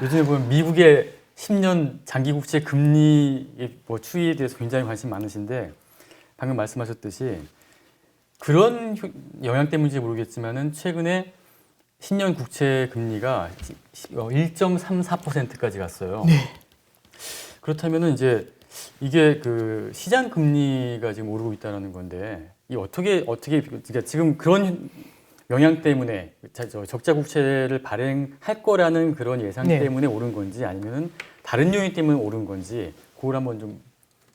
요즘에 보면 미국의 10년 장기 국채 금리 뭐 추이에 대해서 굉장히 관심 많으신데 방금 말씀하셨듯이 그런 영향 때문인지 모르겠지만은 최근에 10년 국채 금리가 1.34%까지 갔어요. 네. 그렇다면은 이제 이게 그 시장 금리가 지금 오르고 있다는 건데 이 어떻게 그러니까 지금 그런 영향 때문에 적자 국채를 발행할 거라는 그런 예상 네. 때문에 오른 건지 아니면은 다른 요인 때문에 오른 건지 그걸 한번 좀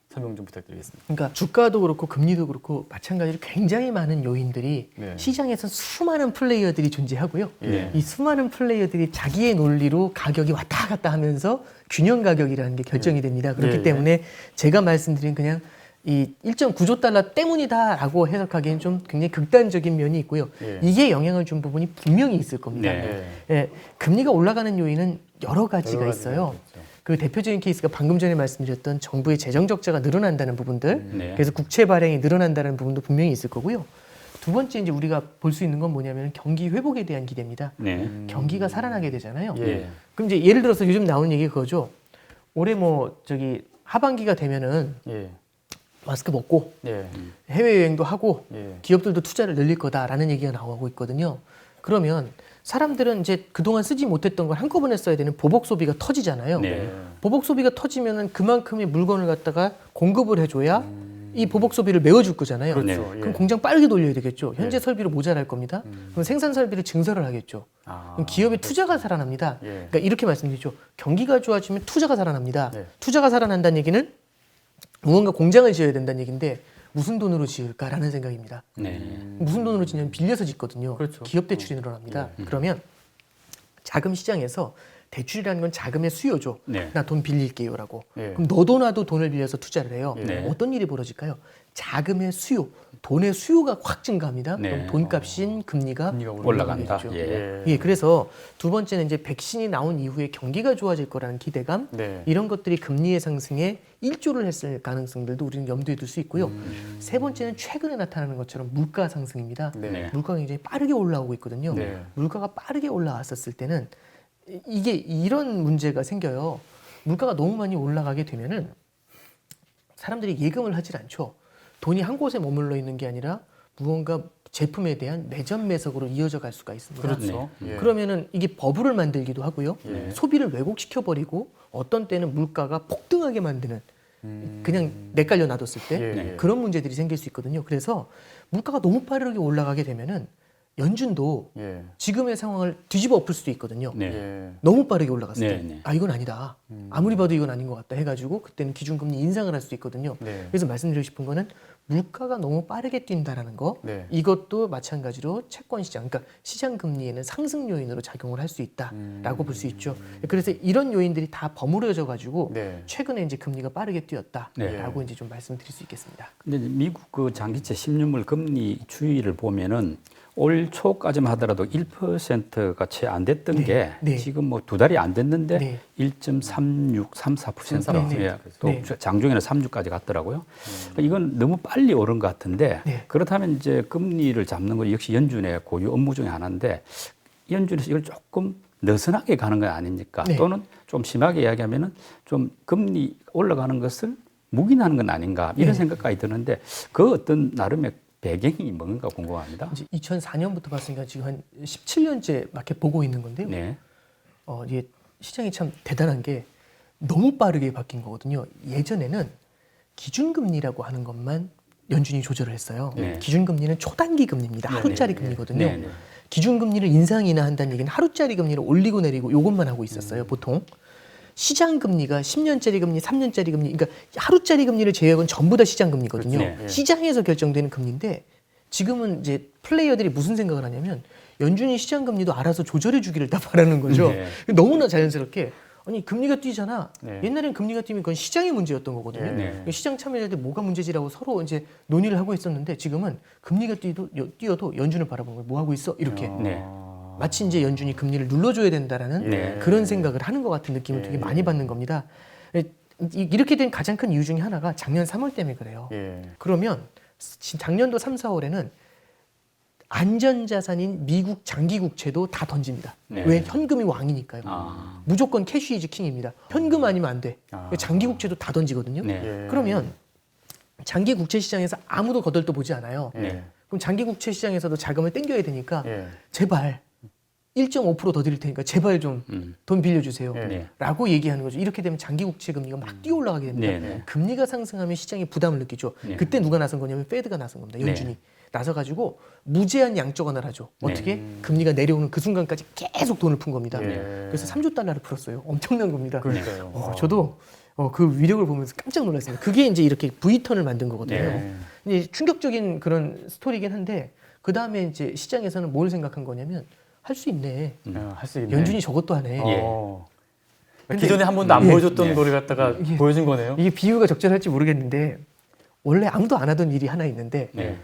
설명 좀 부탁드리겠습니다. 그러니까 주가도 그렇고 금리도 그렇고 마찬가지로 굉장히 많은 요인들이 네. 시장에서 수많은 플레이어들이 존재하고요. 예. 이 수많은 플레이어들이 자기의 논리로 가격이 왔다 갔다 하면서 균형 가격이라는 게 결정이 됩니다. 그렇기 예. 때문에 제가 말씀드린 그냥 이 1.9조 달러 때문이다라고 해석하기엔 좀 굉장히 극단적인 면이 있고요. 예. 이게 영향을 준 부분이 분명히 있을 겁니다. 네. 예, 금리가 올라가는 요인은 여러 가지가 있어요. 있죠. 그 대표적인 케이스가 방금 전에 말씀드렸던 정부의 재정 적자가 늘어난다는 부분들, 네. 그래서 국채 발행이 늘어난다는 부분도 분명히 있을 거고요. 두 번째 이제 우리가 볼 수 있는 건 뭐냐면 경기 회복에 대한 기대입니다. 네. 경기가 살아나게 되잖아요. 예. 그럼 이제 예를 들어서 요즘 나오는 얘기가 그거죠. 올해 뭐 저기 하반기가 되면은 예. 마스크 벗고 예. 해외여행도 하고 예. 기업들도 투자를 늘릴 거다라는 얘기가 나오고 있거든요. 그러면 사람들은 이제 그동안 쓰지 못했던 걸 한꺼번에 써야 되는 보복 소비가 터지잖아요. 네. 보복 소비가 터지면은 그만큼의 물건을 갖다가 공급을 해줘야 이 보복 소비를 메워줄 거잖아요. 그렇죠. 예. 그럼 공장 빠르게 돌려야 되겠죠. 현재 예. 설비로 모자랄 겁니다. 그럼 생산 설비를 증설을 하겠죠. 아, 그럼 기업의 투자가 살아납니다. 예. 그러니까 이렇게 말씀드리죠. 경기가 좋아지면 투자가 살아납니다. 예. 투자가 살아난다는 얘기는 무언가 공장을 지어야 된다는 얘기인데 무슨 돈으로 지을까라는 생각입니다. 네. 무슨 돈으로 지냐면 빌려서 짓거든요. 그렇죠. 기업 대출이 늘어납니다. 그러면 자금 시장에서 대출이라는 건 자금의 수요죠. 네. 나 돈 빌릴게요라고. 예. 그럼 너도 나도 돈을 빌려서 투자를 해요. 네. 어떤 일이 벌어질까요? 자금의 수요, 돈의 수요가 확 증가합니다. 네. 그럼 돈값인 금리가 금리가 올라간다. 올라가겠죠. 예. 예, 그래서 두 번째는 이제 백신이 나온 이후에 경기가 좋아질 거라는 기대감, 네. 이런 것들이 금리의 상승에 일조를 했을 가능성들도 우리는 염두에 둘 수 있고요. 세 번째는 최근에 나타나는 것처럼 물가 상승입니다. 네. 물가가 굉장히 빠르게 올라오고 있거든요. 네. 물가가 빠르게 올라왔었을 때는 이게 이런 문제가 생겨요. 물가가 너무 많이 올라가게 되면은 사람들이 예금을 하질 않죠. 돈이 한 곳에 머물러 있는 게 아니라 무언가 제품에 대한 매점 매석으로 이어져 갈 수가 있습니다. 그렇죠. 예. 그러면은 이게 버블을 만들기도 하고요. 예. 소비를 왜곡시켜 버리고 어떤 때는 물가가 폭등하게 만드는 그냥 내깔려 놔뒀을 때 예. 그런 문제들이 생길 수 있거든요. 그래서 물가가 너무 빠르게 올라가게 되면은 연준도 예. 지금의 상황을 뒤집어 엎을 수도 있거든요. 네. 예. 너무 빠르게 올라갔을 때, 네, 네. 아 이건 아니다. 아무리 봐도 이건 아닌 것 같다 해가지고 그때는 기준금리 인상을 할 수도 있거든요. 네. 그래서 말씀드리고 싶은 거는 물가가 너무 빠르게 뛴다라는 거, 네. 이것도 마찬가지로 채권 시장, 그러니까 시장 금리에는 상승 요인으로 작용을 할 수 있다라고 볼 수 있죠. 그래서 이런 요인들이 다 버무려져 가지고 네. 최근에 이제 금리가 빠르게 뛰었다라고 네. 이제 좀 말씀드릴 수 있겠습니다. 근데 미국 그 장기채 10년물 금리 추이를 보면은 올 초까지만 하더라도 1%가 채 안 됐던 네. 게 네. 지금 뭐 두 달이 안 됐는데 네. 1.36, 34%로 네. 예, 또 네. 장중에는 3주까지 갔더라고요. 그러니까 이건 너무 빨리 오른 것 같은데 네. 그렇다면 이제 금리를 잡는 건 역시 연준의 고유 업무 중에 하나인데 연준에서 이걸 조금 느슨하게 가는 건 아닙니까? 네. 또는 좀 심하게 이야기하면은 좀 금리 올라가는 것을 묵인하는 건 아닌가 이런 네. 생각까지 드는데 그 어떤 나름의 배경이 뭔가 궁금합니다. 이제 2004년부터 봤으니까 지금 한 17년째 마켓 보고 있는 건데요. 네. 이게 시장이 참 대단한 게 너무 빠르게 바뀐 거거든요. 예전에는 기준금리라고 하는 것만 연준이 조절을 했어요. 네. 기준금리는 초단기 금리입니다. 하루짜리 네. 금리거든요. 네. 네. 기준금리를 인상이나 한다는 얘기는 하루짜리 금리를 올리고 내리고 요것만 하고 있었어요. 보통. 시장 금리가 10년짜리 금리, 3년짜리 금리, 그러니까 하루짜리 금리를 제외하고는 전부 다 시장 금리거든요. 그렇죠. 네. 시장에서 결정되는 금리인데 지금은 이제 플레이어들이 무슨 생각을 하냐면 연준이 시장 금리도 알아서 조절해 주기를 다 바라는 거죠. 네. 너무나 자연스럽게 아니 금리가 뛰잖아. 네. 옛날엔 금리가 뛰면 그건 시장의 문제였던 거거든요. 네. 시장 참여자들 뭐가 문제지라고 서로 이제 논의를 하고 있었는데 지금은 금리가 뛰어도 연준을 바라보는 거예요. 뭐 하고 있어? 이렇게. 네. 마치 이제 연준이 금리를 눌러줘야 된다라는 네. 그런 생각을 하는 것 같은 느낌을 되게 많이 받는 겁니다. 이렇게 된 가장 큰 이유 중에 하나가 작년 3월 때문에 그래요. 예. 그러면 작년도 3, 4월에는 안전자산인 미국 장기국채도 다 던집니다. 네. 왜? 현금이 왕이니까요. 아, 무조건 캐시 이즈 킹입니다. 현금 아니면 안 돼. 아. 장기국채도 다 던지거든요. 네. 예. 그러면 장기국채 시장에서 아무도 거들떠 보지 않아요. 예. 그럼 장기국채 시장에서도 자금을 땡겨야 되니까 예. 제발 1.5% 더 드릴 테니까 제발 좀 돈 빌려주세요. 예. 네. 라고 얘기하는 거죠. 이렇게 되면 장기국채 금리가 막 뛰어 올라가게 됩니다. 네, 네. 금리가 상승하면 시장이 부담을 느끼죠. 네. 그때 누가 나선 거냐면 페드가 나선 겁니다. 연준이. 네. 나서가지고 무제한 양적 완화를 하죠. 네. 어떻게? 금리가 내려오는 그 순간까지 계속 돈을 푼 겁니다. 예. 그래서 3조 달러를 풀었어요. 엄청난 겁니다. 그러니까요. 저도 그 위력을 보면서 깜짝 놀랐습니다. 그게 이제 이렇게 V턴을 만든 거거든요. 예. 이제 충격적인 그런 스토리긴 한데 그 다음에 이제 시장에서는 뭘 생각한 거냐면 할 수 있네. 할 수 있네. 연준이 저것도 하네. 어. 근데- 기존에 한 번도 안 예. 보여줬던 예. 거를 갖다가 이게- 보여준 거네요. 이게 비유가 적절할지 모르겠는데 원래 아무도 안 하던 일이 하나 있는데 네.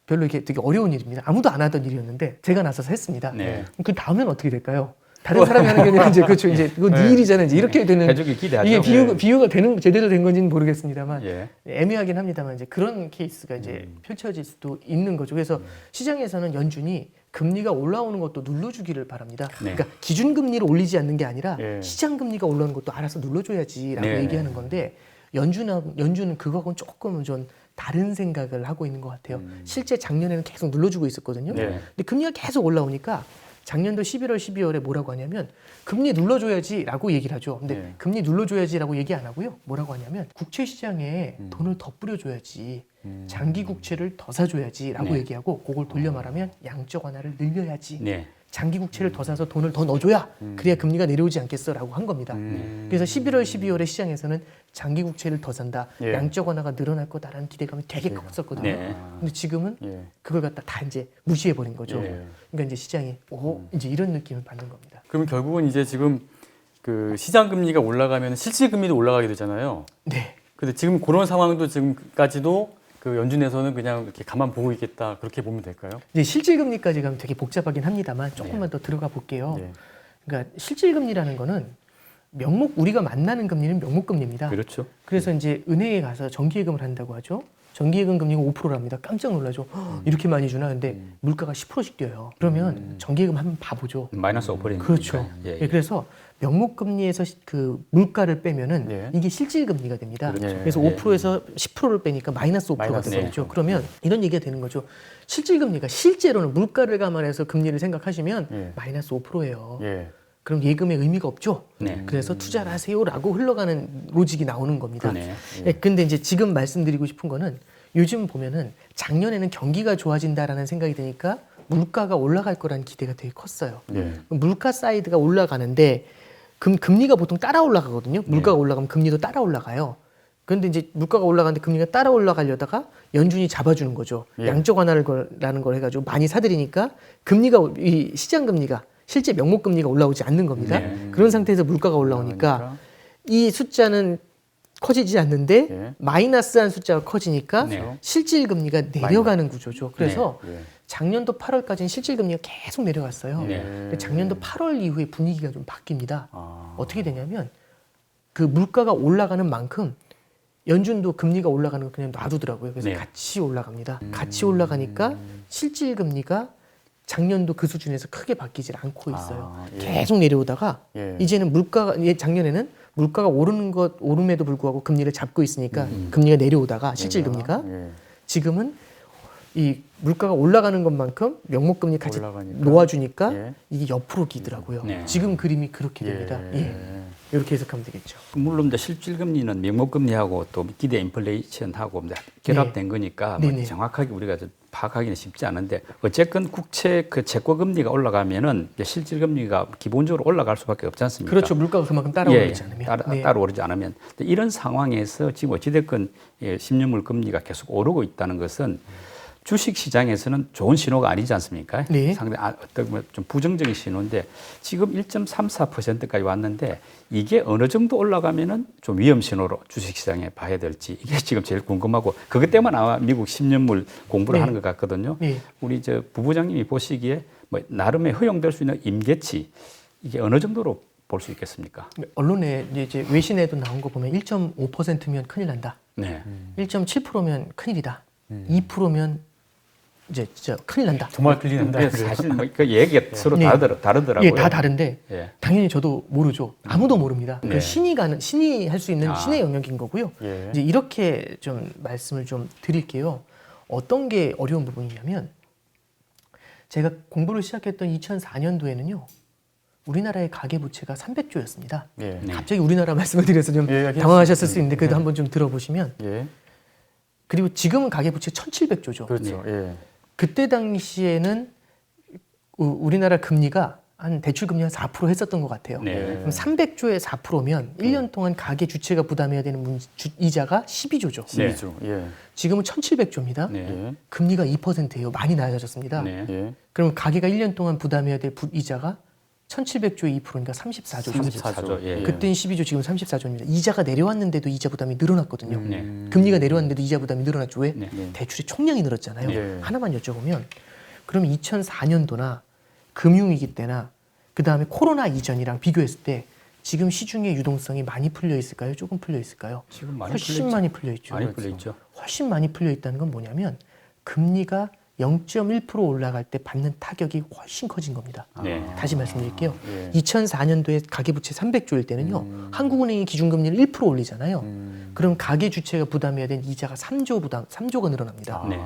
별로 이렇게 되게 어려운 일입니다. 아무도 안 하던 일이었는데 제가 나서서 했습니다. 네. 그럼 그 다음엔 어떻게 될까요? 다른 사람이 하는 게 아니라 이제 그렇죠. 이제 그거 네 일이잖아요. 이제 이렇게 되는 해주길 기대하죠. 이게 예. 비유가 되는 제대로 된 건지는 모르겠습니다만 예. 애매하긴 합니다만 이제 그런 케이스가 이제 펼쳐질 수도 있는 거죠. 그래서 시장에서는 연준이 금리가 올라오는 것도 눌러주기를 바랍니다. 네. 그러니까 기준 금리를 올리지 않는 게 아니라 예. 시장 금리가 올라오는 것도 알아서 눌러줘야지라고 네. 얘기하는 건데 연준은 그거하고는 조금은 좀 다른 생각을 하고 있는 것 같아요. 실제 작년에는 계속 눌러주고 있었거든요. 네. 근데 금리가 계속 올라오니까 작년도 11월, 12월에 뭐라고 하냐면 금리 눌러줘야지라고 얘기를 하죠. 근데 네. 금리 눌러줘야지라고 얘기 안 하고요. 뭐라고 하냐면 국채 시장에 돈을 더 뿌려줘야지, 장기 국채를 더 사줘야지라고 네. 얘기하고 그걸 돌려 말하면 양적 완화를 늘려야지. 네. 장기 국채를 더 사서 돈을 더 넣어줘야 그래야 금리가 내려오지 않겠어라고 한 겁니다. 그래서 11월, 12월에 시장에서는 장기 국채를 더 산다, 예. 양적 완화가 늘어날 거다라는 기대감이 되게 컸었거든요. 네. 근데 지금은 예. 그걸 갖다 다 이제 무시해 버린 거죠. 예. 그러니까 이제 시장이 이제 이런 느낌을 받는 겁니다. 그러면 결국은 이제 지금 그 시장 금리가 올라가면 실질 금리도 올라가게 되잖아요. 네. 근데 지금 그런 상황도 지금까지도 그 연준에서는 그냥 이렇게 가만 보고 있겠다 그렇게 보면 될까요? 이제 실질 금리까지 가면 되게 복잡하긴 합니다만 조금만 더 들어가 볼게요. 네. 그러니까 실질 금리라는 거는 우리가 만나는 금리는 명목 금리입니다. 그렇죠. 그래서 이제 은행에 가서 정기예금을 한다고 하죠. 정기예금 금리가 5%랍니다. 깜짝 놀라죠. 이렇게 많이 주나? 근데 물가가 10%씩 뛰어요. 그러면 정기예금 한번 봐보죠. 마이너스 5%입니다. 그렇죠. 예. 예, 그래서 명목 금리에서 그 물가를 빼면은 예. 이게 실질 금리가 됩니다. 그렇죠. 그래서 예. 5%에서 10%를 빼니까 마이너스 5%가 마이너스 되죠. 그러면 이런 얘기가 되는 거죠. 실질 금리가 실제로는 물가를 감안해서 금리를 생각하시면 예. 마이너스 5%예요. 예. 그럼 예금의 의미가 없죠. 네. 그래서 투자를 하세요라고 흘러가는 로직이 나오는 겁니다. 그러네. 예, 근데 이제 지금 말씀드리고 싶은 거는 요즘 보면은 작년에는 경기가 좋아진다라는 생각이 드니까 물가가 올라갈 거라는 기대가 되게 컸어요. 예. 물가 사이드가 올라가는데 금리가 보통 따라 올라가거든요. 물가가 올라가면 금리도 따라 올라가요. 그런데 이제 물가가 올라가는데 금리가 따라 올라가려다가 연준이 잡아주는 거죠. 예. 양적 완화라는 걸 해가지고 많이 사들이니까 이 시장 금리가 실제 명목 금리가 올라오지 않는 겁니다. 네. 그런 상태에서 물가가 올라오니까 이 숫자는 커지지 않는데 예. 마이너스한 숫자가 커지니까 네. 실질 금리가 내려가는 구조죠. 그래서 예. 작년도 8월까지는 실질 금리가 계속 내려갔어요. 네. 근데 작년도 8월 이후에 분위기가 좀 바뀝니다. 아. 어떻게 되냐면 그 물가가 올라가는 만큼 연준도 금리가 올라가는 거 그냥 놔두더라고요. 그래서 네. 같이 올라갑니다. 같이 올라가니까 실질 금리가 작년도 그 수준에서 크게 바뀌질 않고 있어요. 아, 예. 계속 내려오다가 예. 이제는 작년에는 물가가 오름에도 불구하고 금리를 잡고 있으니까 금리가 내려오다가 실질 금리가 예. 지금은 이 물가가 올라가는 것만큼 명목 금리 같이 올라가니까. 놓아주니까 예. 이게 옆으로 기더라고요. 네. 지금 그림이 그렇게 됩니다. 예. 이렇게 해석하면 되겠죠. 물론 이제 실질 금리는 명목 금리하고 또 기대 인플레이션하고 이제 결합된 거니까 뭐 네네. 정확하게 우리가 좀 파악하기는 쉽지 않은데 어쨌건 국채 그 채권 금리가 올라가면은 이제 실질 금리가 기본적으로 올라갈 수밖에 없지 않습니까? 그렇죠. 물가가 그만큼 따라오르지 않으면. 네. 따라오르지 않으면 이런 상황에서 지금 어찌됐건 10년물 금리가 계속 오르고 있다는 것은 주식 시장에서는 좋은 신호가 아니지 않습니까? 네. 상당히 어떤 좀 부정적인 신호인데 지금 1.34%까지 왔는데 이게 어느 정도 올라가면은 좀 위험 신호로 주식 시장에 봐야 될지 이게 지금 제일 궁금하고 그것 때문에 아마 미국 10년물 공부를 네. 하는 것 같거든요. 네. 우리 저 부부장님이 보시기에 뭐 나름의 허용될 수 있는 임계치 이게 어느 정도로 볼 수 있겠습니까? 언론에 이제 외신에도 나온 거 보면 1.5%면 큰일 난다. 네. 1.7%면 큰일이다. 2%면 이제 진짜 큰일 난다. 정말 큰일 난다. 그래서 사실 뭐그 얘기가 서로 네. 다르더라고요. 예, 다 다른데 예. 당연히 저도 모르죠. 아무도 모릅니다. 네. 그 신이 할 수 있는 신의 영역인 거고요. 예. 이제 이렇게 좀 말씀을 좀 드릴게요. 어떤 게 어려운 부분이냐면 제가 공부를 시작했던 2004년도에는요. 우리나라의 가계부채가 300조였습니다. 예. 네. 갑자기 우리나라 말씀을 드려서 좀 예, 당황하셨을 수 있는데 그래도 네. 한번 좀 들어보시면 예. 그리고 지금은 가계부채 1,700조죠. 그렇죠. 예. 그때 당시에는 우리나라 금리가 한 대출 금리 한 4% 했었던 것 같아요. 네. 그럼 300조에 4%면 1년 동안 가계 주체가 부담해야 되는 이자가 12조죠. 12조. 예. 지금은 1,700조입니다. 네. 예. 금리가 2%예요. 많이 낮아졌습니다. 네. 예. 그럼 가계가 1년 동안 부담해야 될 이자가 1,700조의 2%니까 34조죠. 34조. 예. 그때는 12조, 지금 34조입니다. 이자가 내려왔는데도 이자 부담이 늘어났거든요. 네. 금리가 내려왔는데도 이자 부담이 늘어났죠. 왜? 네. 대출의 총량이 늘었잖아요. 네. 하나만 여쭤보면 그럼 2004년도나 금융위기 때나 그 다음에 코로나 이전이랑 비교했을 때 지금 시중의 유동성이 많이 풀려 있을까요? 조금 풀려 있을까요? 지금 많이 훨씬 풀려 있죠. 많이 풀려 있죠. 많이 풀려 있죠. 훨씬 많이 풀려 있다는 건 뭐냐면 금리가 0.1% 올라갈 때 받는 타격이 훨씬 커진 겁니다. 네. 다시 말씀드릴게요. 예. 2004년도에 가계부채 300조일 때는요. 한국은행이 기준금리를 1% 올리잖아요. 그럼 가계 주체가 부담해야 되는 이자가 3조가 늘어납니다. 네.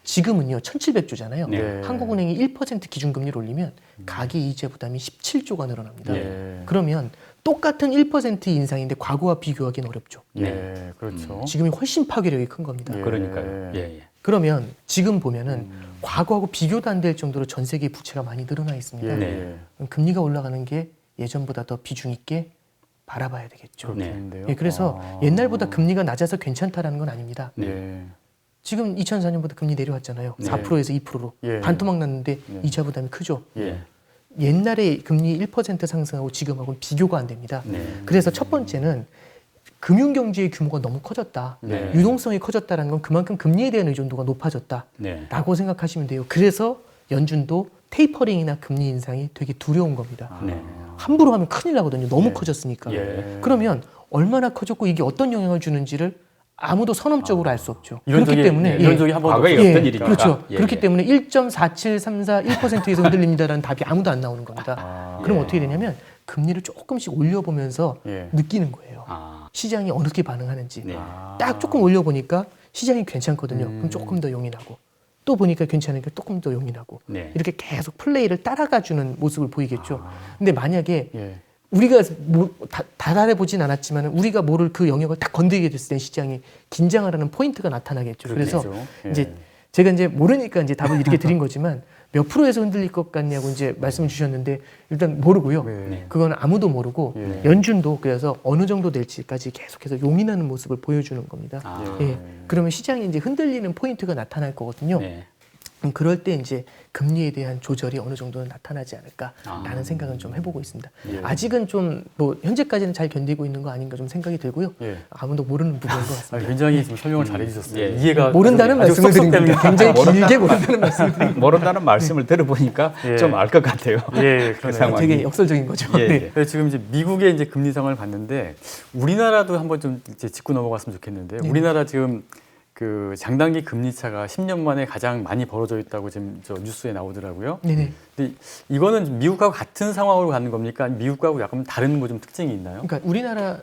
지금은요. 1,700조잖아요. 네. 한국은행이 1% 기준금리를 올리면 가계 이자 부담이 17조가 늘어납니다. 예. 그러면 똑같은 1% 인상인데 과거와 비교하기는 어렵죠. 예. 그렇죠. 지금이 훨씬 파괴력이 큰 겁니다. 예. 그러니까요. 예. 예. 그러면 지금 보면은 과거하고 비교도 안 될 정도로 전 세계 부채가 많이 늘어나 있습니다. 예. 네. 그럼 금리가 올라가는 게 예전보다 더 비중 있게 바라봐야 되겠죠. 네. 그렇겠는데요. 예, 그래서 옛날보다 금리가 낮아서 괜찮다라는 건 아닙니다. 예. 지금 2004년보다 금리 내려왔잖아요. 네. 4%에서 2%로 예. 반토막 났는데 네. 이자 부담이 크죠. 예. 옛날에 금리 1% 상승하고 지금하고는 비교가 안 됩니다. 네. 그래서 첫 번째는 금융경제의 규모가 너무 커졌다. 네. 유동성이 커졌다는 건 그만큼 금리에 대한 의존도가 높아졌다. 네. 라고 생각하시면 돼요. 그래서 연준도 테이퍼링이나 금리 인상이 되게 두려운 겁니다. 네. 함부로 하면 큰일 나거든요. 너무 예. 커졌으니까. 예. 그러면 얼마나 커졌고 이게 어떤 영향을 주는지를 아무도 선언적으로 알 수 없죠. 이런 그렇기 적이 때문에 이런 적이 한 번도 과거에 없어요. 없던 일이니까. 그렇죠. 예, 그렇기 예. 때문에 1.4734 1%에서 흔들립니다라는 답이 아무도 안 나오는 겁니다. 아, 그럼 예. 어떻게 되냐면 금리를 조금씩 올려보면서 예. 느끼는 거예요. 아. 시장이 어떻게 반응하는지. 네. 딱 조금 올려보니까 시장이 괜찮거든요. 그럼 조금 더 용인하고 또 보니까 괜찮으니까 조금 더 용인하고 네. 이렇게 계속 플레이를 따라가주는 모습을 보이겠죠. 근데 만약에 예. 우리가 다달해보진 않았지만 우리가 모를 그 영역을 딱 건드리게 됐을 때 시장이 긴장을 하는 포인트가 나타나겠죠. 그래서 그렇겠죠. 예. 이제 제가 이제 모르니까 이제 답을 이렇게 드린 거지만 몇 프로에서 흔들릴 것 같냐고 이제 말씀을 주셨는데 일단 모르고요. 네. 그건 아무도 모르고 예. 연준도 그래서 어느 정도 될지까지 계속해서 용인하는 모습을 보여주는 겁니다. 아. 예. 그러면 시장이 이제 흔들리는 포인트가 나타날 거거든요. 네. 그럴 때 이제 금리에 대한 조절이 어느 정도는 나타나지 않을까라는 아. 생각은 좀 해보고 있습니다. 예. 아직은 좀 뭐 현재까지는 잘 견디고 있는 거 아닌가 좀 생각이 들고요. 예. 아무도 모르는 부분인 것 아, 같습니다. 굉장히 좀 설명을 잘 해주셨어요. 예. 이해가 모른다는 아주 말씀을 드립니다. 쏙쏙됩니다. 굉장히 모른다. 길게 모른다는 말씀을 드립니다. 모른다는 말씀을 들어보니까 예. 좀 알 것 같아요. 예, 그 그러네요. 상황이. 되게 역설적인 거죠. 예, 네. 예. 그래서 지금 이제 미국의 이제 금리 상황을 봤는데 우리나라도 한번 좀 이제 짚고 넘어갔으면 좋겠는데 네. 우리나라 지금 그 장단기 금리 차가 10년 만에 가장 많이 벌어져 있다고 지금 저 뉴스에 나오더라고요. 네네. 근데 이거는 미국하고 같은 상황으로 가는 겁니까? 아니면 미국하고 약간 다른 뭐 좀 특징이 있나요? 그러니까 우리나라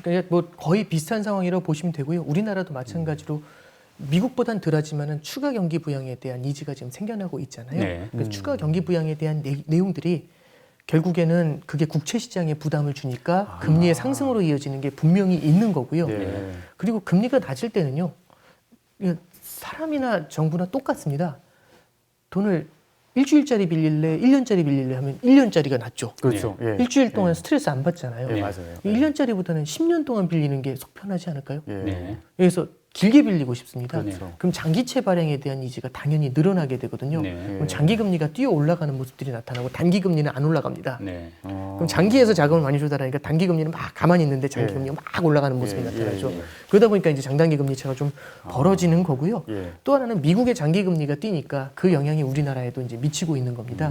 그냥 뭐 거의 비슷한 상황이라고 보시면 되고요. 우리나라도 마찬가지로 미국보단 덜하지만은 추가 경기 부양에 대한 니즈가 지금 생겨나고 있잖아요. 네. 그 추가 경기 부양에 대한 내용들이 결국에는 그게 국채 시장에 부담을 주니까 금리의 상승으로 이어지는 게 분명히 있는 거고요. 예. 그리고 금리가 낮을 때는요. 이거 사람이나 정부나 똑같습니다. 돈을 일주일짜리 빌릴래, 1년짜리 빌릴래 하면 1년짜리가 낫죠. 그렇죠. 예. 일주일 동안 스트레스 안 받잖아요. 예, 맞아요. 1년짜리보다는 10년 동안 빌리는 게 속 편하지 않을까요? 예. 네. 그래서 길게 빌리고 싶습니다. 그렇죠. 그럼 장기채 발행에 대한 니즈가 당연히 늘어나게 되거든요. 네. 그럼 장기 금리가 뛰어 올라가는 모습들이 나타나고 단기 금리는 안 올라갑니다. 네. 그럼 장기에서 자금을 많이 조달하니까 단기 금리는 막 가만히 있는데 장기 예. 금리가 막 올라가는 모습이 예, 나타나죠. 예, 예. 그러다 보니까 이제 장단기 금리 차가 좀 벌어지는 거고요. 예. 또 하나는 미국의 장기 금리가 뛰니까 그 영향이 우리나라에도 이제 미치고 있는 겁니다.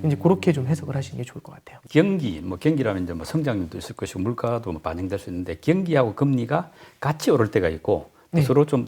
이제 그렇게 좀 해석을 하시는 게 좋을 것 같아요. 경기, 뭐 경기라면 이제 뭐 성장률도 있을 것이고 물가도 뭐 반영될 수 있는데 경기하고 금리가 같이 오를 때가 있고 네. 서로 좀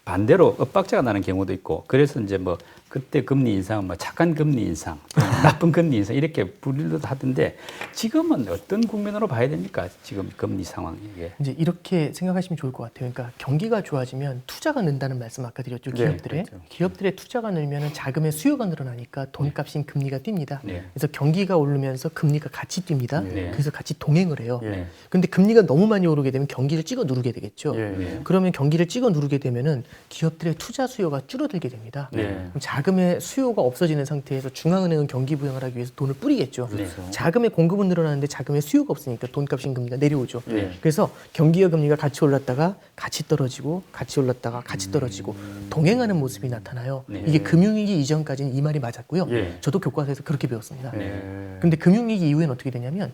반대로 엇박자가 나는 경우도 있고 그래서 이제 뭐 그때 금리 인상은 뭐 착한 금리 인상, 나쁜 금리 인상 이렇게 부르기도 하던데 지금은 어떤 국면으로 봐야 됩니까? 지금 금리 상황 이게. 이제 이렇게 생각하시면 좋을 것 같아요. 그러니까 경기가 좋아지면 투자가 는다는 말씀 아까 드렸죠. 네, 기업들의 그렇죠. 기업들의 투자가 늘면 자금의 수요가 늘어나니까 돈값인 금리가 뜁니다. 네. 그래서 경기가 오르면서 금리가 같이 뜁니다. 네. 그래서 같이 동행을 해요. 예. 근데 금리가 너무 많이 오르게 되면 경기를 찍어 누르게 되겠죠. 예. 그러면 경기를 찍어 누르게 되면은 기업들의 투자 수요가 줄어들게 됩니다. 네. 그럼 자금의 수요가 없어지는 상태에서 중앙은행은 경기 부양을 하기 위해서 돈을 뿌리겠죠. 그렇죠. 자금의 공급은 늘어나는데 자금의 수요가 없으니까 돈값인 금리가 내려오죠. 예. 그래서 경기와 금리가 같이 올랐다가 같이 떨어지고 같이 올랐다가 같이 떨어지고 동행하는 모습이 나타나요. 네. 이게 금융위기 이전까지는 이 말이 맞았고요. 예. 저도 교과서에서 그렇게 배웠습니다. 네. 근데 금융위기 이후에는 어떻게 되냐면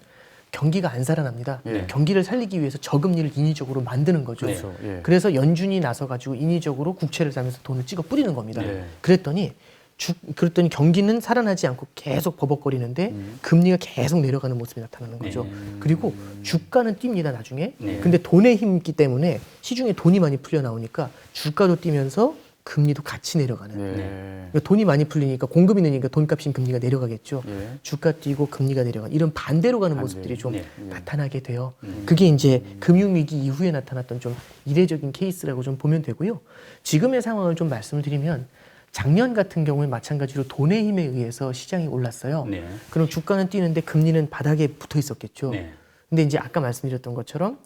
경기가 안 살아납니다. 예. 경기를 살리기 위해서 저금리를 인위적으로 만드는 거죠. 그렇죠. 예. 그래서 연준이 나서 가지고 인위적으로 국채를 사면서 돈을 찍어 뿌리는 겁니다. 네. 그랬더니 경기는 살아나지 않고 계속 버벅거리는데 금리가 계속 내려가는 모습이 나타나는 거죠. 그리고 주가는 뜁니다 나중에. 네. 근데 돈의 힘이 있기 때문에 시중에 돈이 많이 풀려 나오니까 주가도 뛰면서 금리도 같이 내려가는. 네. 그러니까 돈이 많이 풀리니까 공급이 느니까 돈값인 금리가 내려가겠죠. 예. 주가 뛰고 금리가 내려가는 이런 반대로 가는 반대. 모습들이 좀 네. 나타나게 돼요. 그게 이제 금융위기 이후에 나타났던 좀 이례적인 케이스라고 좀 보면 되고요. 지금의 상황을 좀 말씀을 드리면 작년 같은 경우에 마찬가지로 돈의 힘에 의해서 시장이 올랐어요. 네. 그럼 주가는 뛰는데 금리는 바닥에 붙어 있었겠죠. 네. 근데 이제 아까 말씀드렸던 것처럼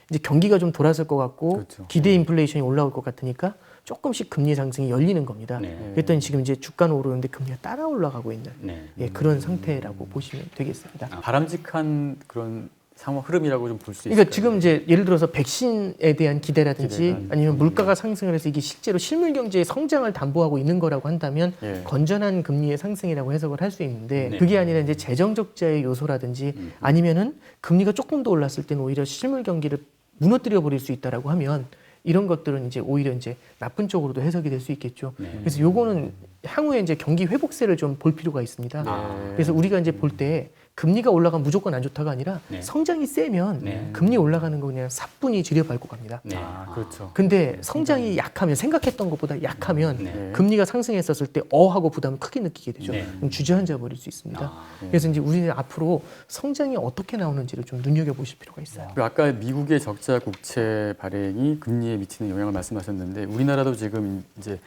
이제 경기가 좀 돌아설 것 같고 그렇죠. 기대 인플레이션이 올라올 것 같으니까 조금씩 금리 상승이 열리는 겁니다. 네. 그랬더니 지금 이제 주가는 오르는데 금리가 따라 올라가고 있는 네. 예, 그런 상태라고 보시면 되겠습니다. 바람직한 그런 상황 흐름이라고 좀 볼 수 있을까요? 그러니까 지금 이제 예를 들어서 백신에 대한 기대라든지 기대가 아니면 물가가 상승을 해서 이게 실제로 실물 경제의 성장을 담보하고 있는 거라고 한다면 예. 건전한 금리의 상승이라고 해석을 할 수 있는데 네. 그게 아니라 이제 재정 적자의 요소라든지 아니면은 금리가 조금 더 올랐을 때는 오히려 실물 경기를 무너뜨려 버릴 수 있다라고 하면 이런 것들은 이제 오히려 이제 나쁜 쪽으로도 해석이 될 수 있겠죠. 네. 그래서 요거는 향후에 이제 경기 회복세를 좀 볼 필요가 있습니다. 네. 그래서 우리가 이제 볼 때 금리가 올라가면 무조건 안 좋다가 아니라 네. 성장이 세면 네. 금리 올라가는 거 그냥 사뿐히 지려밟고 갑니다. 네. 아, 그렇죠. 근데 성장이 약하면 생각했던 것보다 약하면 네. 금리가 상승했었을 때 하고 부담을 크게 느끼게 되죠. 네. 그럼 주저앉아 버릴 수 있습니다. 아, 그래서 이제 우리는 앞으로 성장이 어떻게 나오는지를 좀 눈여겨 보실 필요가 있어요. 그리고 아까 미국의 적자 국채 발행이 금리에 미치는 영향을 말씀하셨는데 우리나라도 지금 이제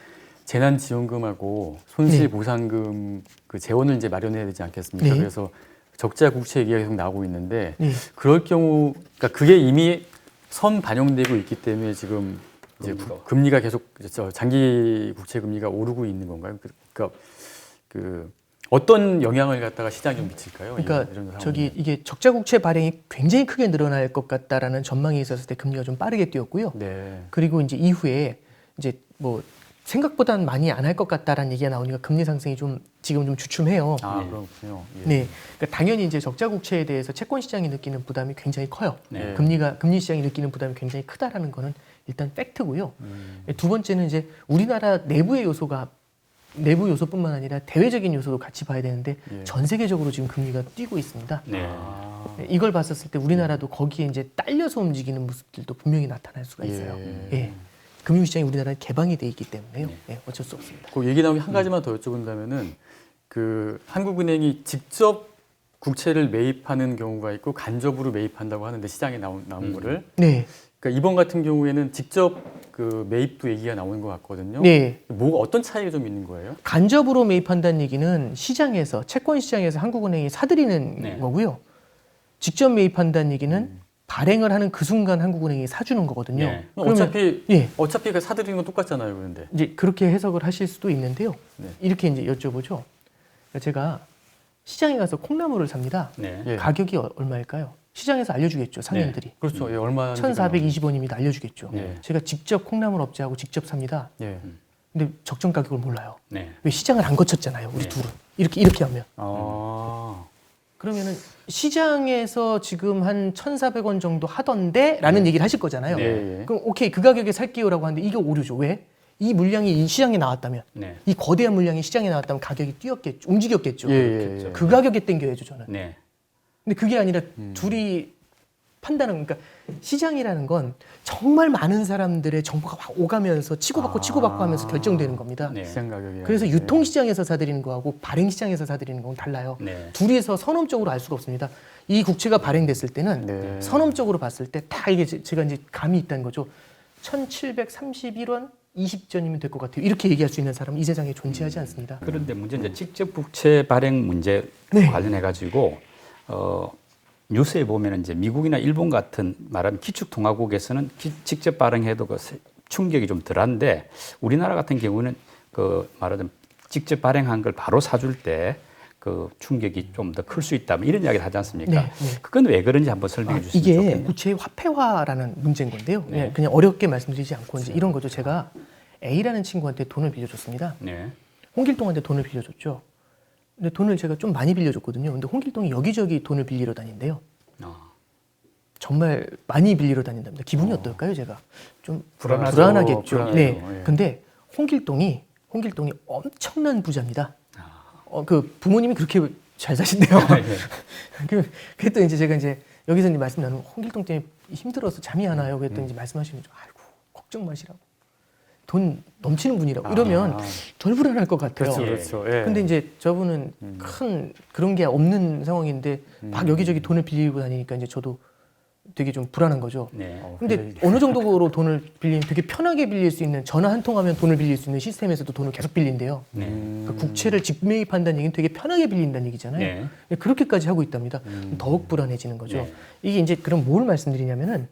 재난지원금하고 손실보상금 그 재원을 이제 마련해야 되지 않겠습니까? 네. 그래서 적자 국채 얘기가 계속 나오고 있는데 네. 그럴 경우 그러니까 그게 이미 선 반영되고 있기 때문에 지금 이제 금리가 계속 장기 국채 금리가 오르고 있는 건가요? 그러니까 그 어떤 영향을 갖다가 시장에 좀 미칠까요? 그러니까 이런 상황에. 저기 이게 적자 국채 발행이 굉장히 크게 늘어날 것 같다라는 전망이 있었을 때 금리가 좀 빠르게 뛰었고요. 네. 그리고 이제 이후에 이제 뭐 생각보다는 많이 안 할 것 같다라는 얘기가 나오니까 금리 상승이 좀 지금 좀 주춤해요. 아 네. 그렇군요. 예. 네, 그러니까 당연히 이제 적자 국채에 대해서 채권 시장이 느끼는 부담이 굉장히 커요. 네. 금리 시장이 느끼는 부담이 굉장히 크다라는 거는 일단 팩트고요. 두 번째는 이제 우리나라 내부의 요소가 내부 요소뿐만 아니라 대외적인 요소도 같이 봐야 되는데 예. 전 세계적으로 지금 금리가 뛰고 있습니다. 네. 아, 이걸 봤었을 때 우리나라도 거기에 이제 딸려서 움직이는 모습들도 분명히 나타날 수가 있어요. 예. 예. 금융시장이 우리나라에 개방이 돼 있기 때문에요. 예, 어쩔 수 없습니다. 그 얘기 나오면 한 가지만 더 여쭤본다면은 그 한국은행이 직접 국채를 매입하는 경우가 있고 간접으로 매입한다고 하는데 시장에 나온 거를 네, 그러니까 이번 같은 경우에는 직접 그 매입도 얘기가 나오는 것 같거든요. 네. 뭐 어떤 차이가 좀 있는 거예요? 간접으로 매입한다는 얘기는 시장에서 채권 시장에서 한국은행이 사들이는 네. 거고요. 직접 매입한다는 얘기는 발행을 하는 그 순간 한국은행이 사주는 거거든요. 네. 그러면 어차피 예, 그 사들이는 건 똑같잖아요, 그런데. 이제 그렇게 해석을 하실 수도 있는데요. 네. 이렇게 이제 여쭤보죠. 그러니까 제가 시장에 가서 콩나물을 삽니다. 네. 예. 가격이 얼마일까요? 시장에서 알려주겠죠, 상인들이. 그렇죠. 예, 얼마 1,420원입니다. 알려주겠죠. 예. 제가 직접 콩나물 업체하고 직접 삽니다. 예. 근데 적정 가격을 몰라요. 네. 왜 시장을 안 거쳤잖아요, 우리 네. 둘은. 이렇게 하면. 아. 그러면은 시장에서 지금 한 1,400원 정도 하던데라는 얘기를 하실 거잖아요. 네. 예. 그럼 오케이 그 가격에 살게요라고 하는데 이게 오류죠. 왜? 이 물량이 이 시장에 나왔다면, 네. 이 거대한 물량이 시장에 나왔다면 가격이 뛰었겠죠, 움직였겠죠. 예, 예, 예. 그 가격에 땡겨야죠 저는. 네. 근데 그게 아니라 둘이 판단은 그러니까 시장이라는 건 정말 많은 사람들의 정보가 막 오가면서 치고받고 하면서 결정되는 겁니다. 네. 시장 가격이. 그래서 유통시장에서 사들이는 거하고 발행시장에서 사들이는 건 달라요. 네. 둘이서 선언적으로 알 수가 없습니다. 이 국채가 발행됐을 때는 네. 선언적으로 봤을 때 다 이게 제가 이제 감이 있다는 거죠. 1731원 20전이면 될 것 같아요. 이렇게 얘기할 수 있는 사람은 이 세상에 존재하지 않습니다. 그런데 문제는 이제 직접 국채 발행 문제 네. 관련해 가지고 뉴스에 보면 이제 미국이나 일본 같은 말하면 기축통화국에서는 직접 발행해도 그 충격이 좀 덜한데 우리나라 같은 경우는 그 말하자면 직접 발행한 걸 바로 사줄 때 그 충격이 좀 더 클 수 있다. 뭐 이런 이야기를 하지 않습니까? 네, 네. 그건 왜 그런지 한번 설명해 주시면 이게 좋겠네요. 국채의 화폐화라는 문제인 건데요. 네. 그냥 어렵게 말씀드리지 않고 이제 이런 거죠. 제가 A라는 친구한테 돈을 빌려줬습니다. 네. 홍길동한테 돈을 빌려줬죠. 근데 돈을 제가 좀 많이 빌려줬거든요. 근데 홍길동이 여기저기 돈을 빌리러 다닌대요. 정말 많이 빌리러 다닌답니다. 기분이 어떨까요, 제가? 좀 불안하죠. 불안하겠죠. 불안하죠. 네. 예. 근데 홍길동이 엄청난 부자입니다. 그 부모님이 그렇게 잘 사신대요. 그랬더니 이제 제가 이제 여기서 이제 말씀 나누면 홍길동 때문에 힘들어서 잠이 안 와요. 그랬더니 이제 말씀하시는 거죠. 아이고 걱정 마시라고. 돈 넘치는 분이라고. 이러면 덜 불안할 것 같아요. 그렇죠, 그렇죠. 예. 근데 이제 저분은 큰 그런 게 없는 상황인데 막 여기저기 돈을 빌리고 다니니까 이제 저도 되게 좀 불안한 거죠. 네. 근데 어느 정도로 돈을 빌리면 되게 편하게 빌릴 수 있는 전화 한 통하면 돈을 빌릴 수 있는 시스템에서도 돈을 계속 빌린대요. 네. 그러니까 국채를 직매입한다는 얘기는 되게 편하게 빌린다는 얘기잖아요. 네. 그렇게까지 하고 있답니다. 더욱 불안해지는 거죠. 네. 이게 이제 그럼 뭘 말씀드리냐면은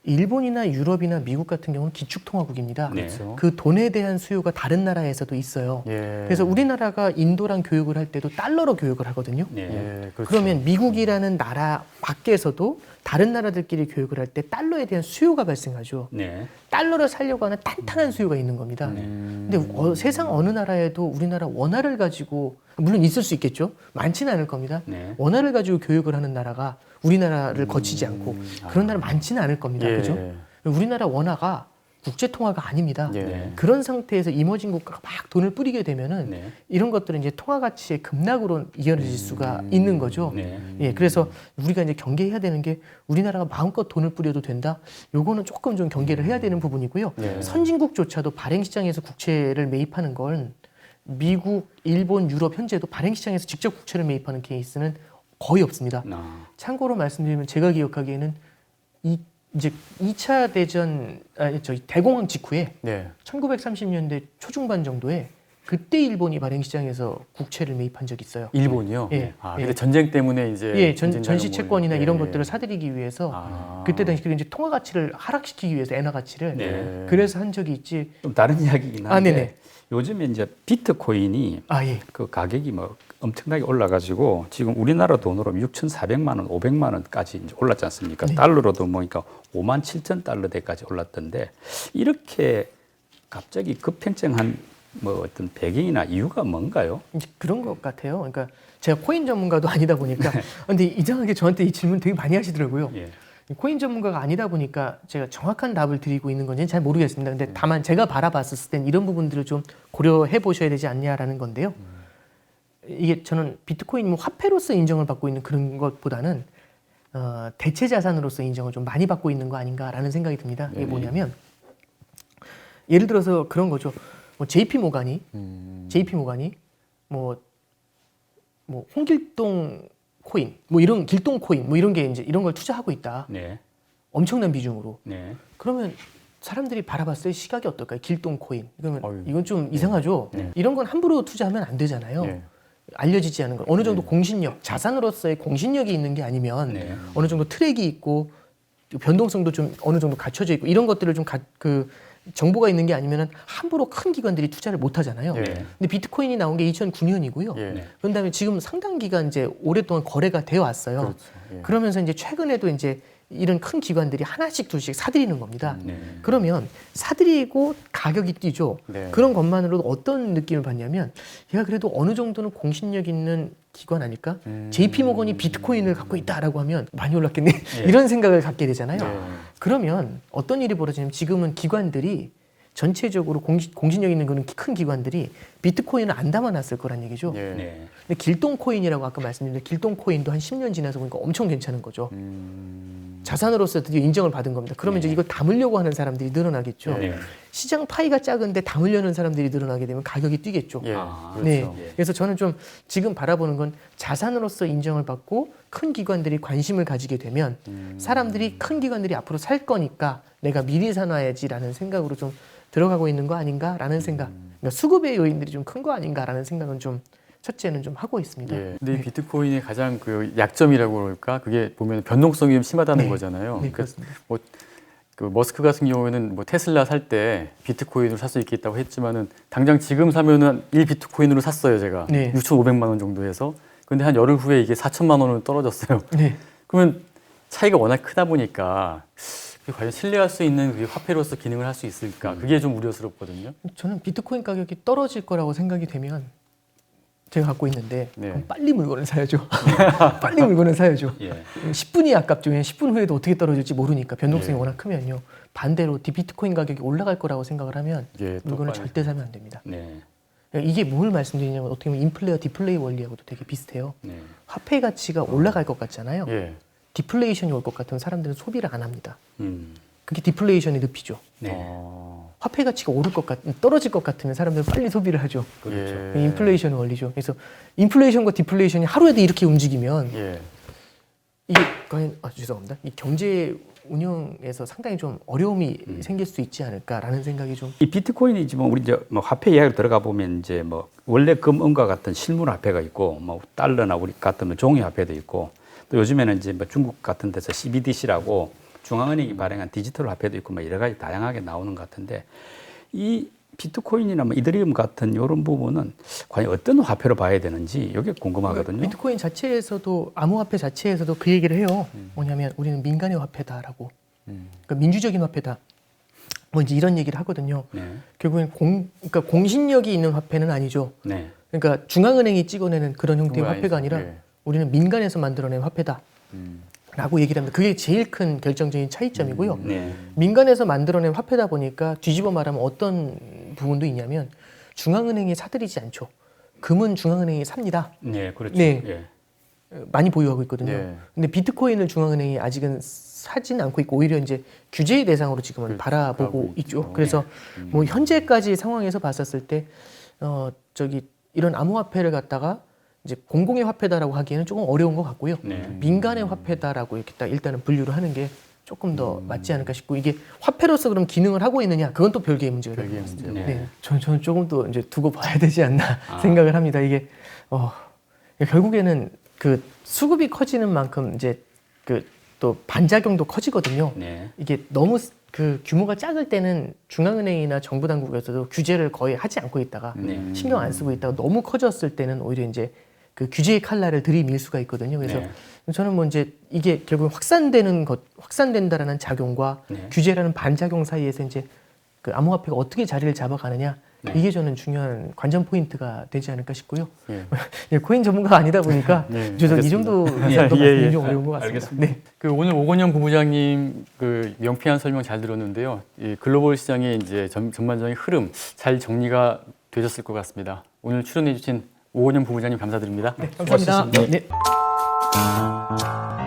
일본이나 유럽이나 미국 같은 경우는 기축통화국입니다. 네. 그렇죠. 그 돈에 대한 수요가 다른 나라에서도 있어요. 예. 그래서 우리나라가 인도랑 교육을 할 때도 달러로 교육을 하거든요. 네. 예, 그렇죠. 그러면 미국이라는 나라 밖에서도 다른 나라들끼리 교육을 할 때 달러에 대한 수요가 발생하죠. 네. 달러를 살려고 하는 탄탄한 수요가 있는 겁니다. 근데 세상 어느 나라에도 우리나라 원화를 가지고 물론 있을 수 있겠죠. 많지는 않을 겁니다. 네. 원화를 가지고 교육을 하는 나라가 우리나라를 거치지 않고 그런 나라 많지는 않을 겁니다. 예. 그죠? 우리나라 원화가 국제 통화가 아닙니다. 예. 네. 그런 상태에서 이머징 국가가 막 돈을 뿌리게 되면은 네. 이런 것들은 이제 통화 가치의 급락으로 이어질 수가 있는 거죠. 네. 예, 그래서 우리가 이제 경계해야 되는 게 우리나라가 마음껏 돈을 뿌려도 된다. 요거는 조금 좀 경계를 해야 되는 부분이고요. 네. 선진국조차도 발행시장에서 국채를 매입하는 건 미국, 일본, 유럽 현재도 발행시장에서 직접 국채를 매입하는 케이스는 거의 없습니다. 참고로 말씀드리면 제가 기억하기에는 이제 2차 대전 대공황 직후에 네. 1930년대 초중반 정도에 그때 일본이 발행시장에서 국채를 매입한 적이 있어요. 일본이요? 예. 아, 예. 근데 전쟁 때문에 이제 예, 전쟁 전시 자금을- 채권이나 이런 예. 것들을 사들이기 위해서 아. 그때 당시 이제 통화 가치를 하락시키기 위해서 엔화 가치를 네. 그래서 한 적이 있지. 좀 다른 이야기긴 아, 한데 네네. 요즘에 이제 비트코인이 아 예. 그 가격이 뭐 엄청나게 올라가지고 지금 우리나라 돈으로 6,400만 원, 500만 원까지 이제 올랐지 않습니까? 네. 달러로도 뭐니까 57,000달러대까지 올랐던데 이렇게 갑자기 급행증한 뭐 어떤 배경이나 이유가 뭔가요? 이제 그런 것 같아요. 그러니까 제가 코인 전문가도 아니다 보니까 근데 이상하게 저한테 이 질문 되게 많이 하시더라고요. 예. 코인 전문가가 아니다 보니까 제가 정확한 답을 드리고 있는 건지는 잘 모르겠습니다. 근데 다만 제가 바라봤을 땐 이런 부분들을 좀 고려해 보셔야 되지 않냐라는 건데요. 이게 저는 비트코인 뭐 화폐로서 인정을 받고 있는 그런 것보다는 대체 자산으로서 인정을 좀 많이 받고 있는 거 아닌가라는 생각이 듭니다. 이게 뭐냐면 예를 들어서 그런 거죠. 뭐 JP 모간이 뭐 홍길동 코인, 뭐 이런 길동 코인, 뭐 이런 게 이제 이런 걸 투자하고 있다. 네. 엄청난 비중으로. 네. 그러면 사람들이 바라봤을 때 시각이 어떨까요? 길동 코인. 그러면 어휴. 이건 좀 이상하죠. 네. 이런 건 함부로 투자하면 안 되잖아요. 예. 알려지지 않은 건 어느 정도 공신력, 자산으로서의 공신력이 있는 게 아니면 네. 어느 정도 트랙이 있고 변동성도 좀 어느 정도 갖춰져 있고 이런 것들을 좀 그 정보가 있는 게 아니면은 함부로 큰 기관들이 투자를 못 하잖아요. 예. 근데 비트코인이 나온 게 2009년이고요. 예. 네. 그런 다음에 지금 상당 기간 이제 오랫동안 거래가 되어 왔어요. 그렇죠. 예. 그러면서 이제 최근에도 이제 이런 큰 기관들이 하나씩 둘씩 사들이는 겁니다. 네. 그러면 사들이고 가격이 뛰죠. 네. 그런 것만으로도 어떤 느낌을 받냐면 얘가 그래도 어느 정도는 공신력 있는 기관 아닐까? JP 모건이 비트코인을 갖고 있다라고 하면 많이 올랐겠네. 이런 생각을 갖게 되잖아요. 네. 그러면 어떤 일이 벌어지냐면 지금은 기관들이 전체적으로 공신력 있는 그런 큰 기관들이 비트코인을 안 담아놨을 거란 얘기죠. 예. 네. 근데 길동코인이라고 아까 말씀드렸는데 길동코인도 한 10년 지나서 보니까 엄청 괜찮은 거죠. 자산으로서 드디어 인정을 받은 겁니다. 그러면 네. 이제 이걸 담으려고 하는 사람들이 늘어나겠죠. 네. 시장 파이가 작은데 담으려는 사람들이 늘어나게 되면 가격이 뛰겠죠. 예, 아, 그렇죠. 네. 예. 그래서 저는 좀 지금 바라보는 건 자산으로서 인정을 받고 큰 기관들이 관심을 가지게 되면 사람들이 큰 기관들이 앞으로 살 거니까 내가 미리 사놔야지라는 생각으로 좀 들어가고 있는 거 아닌가라는 생각. 그러니까 수급의 요인들이 좀 큰 거 아닌가라는 생각은 좀 첫째는 좀 하고 있습니다. 예. 근데 이 비트코인의 가장 그 약점이라고 그럴까? 그게 보면 변동성이 좀 심하다는 네. 거잖아요. 네, 그러니까 그렇습니다. 그 머스크 같은 경우에는 뭐 테슬라 살 때 비트코인으로 살 수 있겠다고 했지만은 당장 지금 사면은 1비트코인으로 샀어요, 제가. 네. 6,500만 원 정도 해서. 근데 한 열흘 후에 이게 4천만 원으로 떨어졌어요. 네. 그러면 차이가 워낙 크다 보니까 그게 과연 신뢰할 수 있는 그 화폐로서 기능을 할 수 있을까? 그게 좀 우려스럽거든요. 저는 비트코인 가격이 떨어질 거라고 생각이 되면 제가 갖고 있는데 네. 그럼 빨리 물건을 사야죠. 빨리 물건을 사야죠. 예. 10분이 아깝죠. 왜냐면 10분 후에도 어떻게 떨어질지 모르니까 변동성이 네. 워낙 크면요. 반대로 비트코인 가격이 올라갈 거라고 생각을 하면 이게 또 물건을 빨리- 절대 사면 안 됩니다. 네. 이게 뭘 말씀드리냐면 어떻게 보면 인플레와 디플레이 원리하고도 되게 비슷해요. 네. 화폐 가치가 올라갈 것 같잖아요. 예. 디플레이션이 올 것 같으면 사람들은 소비를 안 합니다. 음. 그게 디플레이션이 늪이죠. 네. 화폐 가치가 떨어질 것 같으면 사람들은 빨리 소비를 하죠. 그렇죠. 예. 인플레이션 원리죠. 그래서 인플레이션과 디플레이션이 하루에도 이렇게 움직이면 예. 이게 과연 죄송합니다. 이 경제 운영에서 상당히 좀 어려움이 생길 수 있지 않을까라는 생각이 좀 이 비트코인이 지금 우리 이제 뭐 화폐 이야기로 들어가 보면 이제 뭐 원래 금은과 같은 실물 화폐가 있고 뭐 달러나 우리 같으면 종이 화폐도 있고 또 요즘에는 이제 뭐 중국 같은 데서 CBDC라고 중앙은행이 발행한 디지털 화폐도 있고 뭐 여러 가지 다양하게 나오는 것 같은데 이 비트코인이나 뭐 이더리움 같은 이런 부분은 과연 어떤 화폐로 봐야 되는지 이게 궁금하거든요. 비트코인 자체에서도 암호화폐 자체에서도 그 얘기를 해요. 뭐냐면 우리는 민간의 화폐다라고. 그러니까 민주적인 화폐다. 뭐 이제 이런 얘기를 하거든요. 네. 결국엔 그러니까 공신력이 있는 화폐는 아니죠. 네. 그러니까 중앙은행이 찍어내는 그런 형태의 그건 화폐가 아니죠. 아니라 예. 우리는 민간에서 만들어낸 화폐다. 라고 얘기를 합니다. 그게 제일 큰 결정적인 차이점이고요. 네. 민간에서 만들어낸 화폐다 보니까 뒤집어 말하면 어떤 부분도 있냐면 중앙은행이 사들이지 않죠. 금은 중앙은행이 삽니다. 네, 그렇죠. 네. 예. 많이 보유하고 있거든요. 네. 근데 비트코인을 중앙은행이 아직은 사진 않고 있고 오히려 이제 규제의 대상으로 지금은 바라보고 하고 있죠. 있죠. 그래서 뭐 현재까지 상황에서 봤었을 때 이런 암호화폐를 갖다가 이제 공공의 화폐다라고 하기에는 조금 어려운 것 같고요. 네. 민간의 화폐다라고 이렇게 딱 일단은 분류를 하는 게 조금 더 맞지 않을까 싶고 이게 화폐로서 그럼 기능을 하고 있느냐 그건 또 별개의 문제가 별개의 됩니다. 문제고. 네. 네, 저는 조금 더 이제 두고 봐야 되지 않나 생각을 합니다. 이게 결국에는 그 수급이 커지는 만큼 이제 그 또 반작용도 커지거든요. 네. 이게 너무 그 규모가 작을 때는 중앙은행이나 정부 당국에서도 규제를 거의 하지 않고 있다가 네. 신경 안 쓰고 있다가 너무 커졌을 때는 오히려 이제 그 규제의 칼날을 들이밀 수가 있거든요. 그래서 네. 저는 뭐 이제 이게 결국 확산된다라는 작용과 네. 규제라는 반작용 사이에서 이제 그 암호화폐가 어떻게 자리를 잡아가느냐 네. 이게 저는 중요한 관전 포인트가 되지 않을까 싶고요. 예. 예, 코인 전문가가 아니다 보니까 네, 저이 알겠습니다. 정도 예, 정도 예, 말씀이 예. 좀 어려운 것 같습니다. 알겠습니다. 네. 그 오늘 오건영 부부장님 그 명쾌한 설명 잘 들었는데요. 이 글로벌 시장의 이제 전반적인 흐름 잘 정리가 되셨을 것 같습니다. 오늘 출연해주신 오건영 부부장님 감사드립니다. 감사합니다. 고맙습니다. 네.